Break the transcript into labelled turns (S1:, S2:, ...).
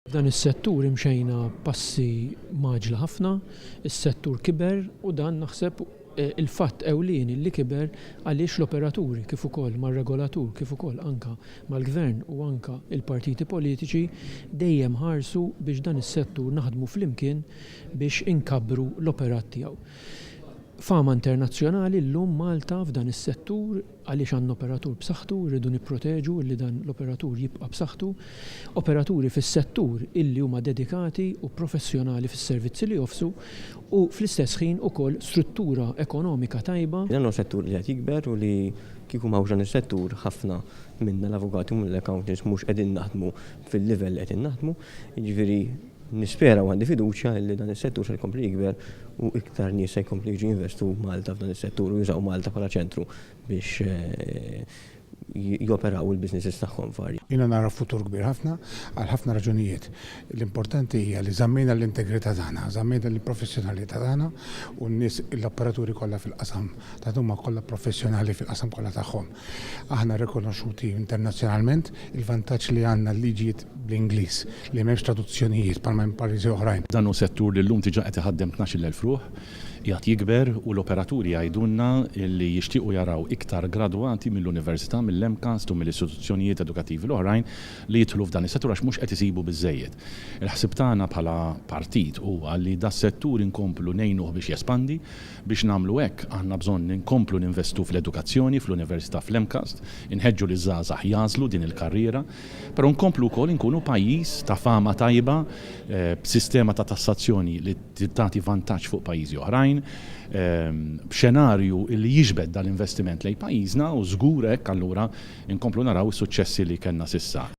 S1: Dan is-settur imxejna passi maġla ħafna, is-settur kiber u dan naħseb il-fatt ewlieni li kiber għaliex l-operaturi kif ukoll mar-regolatur kif ukoll anka mal-gvern u anka il-partiti politiċi dejjem ħarsu biex dan is-settur naħdmu flimkien biex inkabbru l-operat tiegħu. Fama internazzjonali llum Malta f'dan is-settur għaliex għandna operatur b'saħħtu rridu nipproteġu li dan l-operatur jibqa' b'saħħtu, operaturi fis-settur illi huma dedikati u professjonali fis-servizzi li joffsu u fl-istess ħin ukoll struttura ekonomika tajba.
S2: Dan huwa settur li qed jikber u li kieku m'hawnx dan is-settur ħafna minna l-avukati u mill-accountants mhux qegħdin naħdmu fil-livell li qegħdin naħdmu, jiġifieri nispera u għandi fiduċja li dan is-settur se jkompli jikber u iktar nies se jkompli jiġu jinvestu Malta f'dan is-settur u jużaw Malta bħala ċentru biex joperaw il-businesses tagħhom varji.
S3: Jiena nara futur kbir ħafna għal ħafna raġunijiet. L-importanti hija li żammejna l-integrità tagħna, żammejna l-professjonalità tagħna u n-nies l-operaturi kollha fil-qasam ta' huma kollha professjonali fil-qasam kollha tagħhom. Aħna rikonoxxuti internazzjonalment il-vantaġġ li għandna l-liġijiet bl-Ingliż li m'hemmx traduzzjonijiet bħalma minn pajjiżi oħrajn.
S4: Dan hu settur li llum diġà qed iħaddem 12,000 ruħ qiegħed jikber u l-operaturi jgħidulna li jixtiequ jaraw iktar gradwati mill-università, mill-MCAST u mill-istituzzjonijiet edukattivi l-oħrajn li jidħlu f'dan is-settur għax mhux qed isibu biżżejjed. Il-ħsieb tagħna bħala partit huwa li das-settur inkomplu ngħinuh biex jespandi, biex nagħmlu hekk aħna bżonn inkomplu ninvestu fl-edukazzjoni, fl-università, fl-MCAST, inħeġġu li żgħażagħ jażlu din il-karriera, però nkomplu wkoll inkunu pajjiż ta' fama tajba b'sistema ta' tassazzjoni li tagħti vantaġġ fuq pajjiżi oħrajn, b'xenarju li jiġbed dal-investiment lejn pajjiżna u żgur hekk allura inkomplu naraw is-suċċessi li kellna s'issa.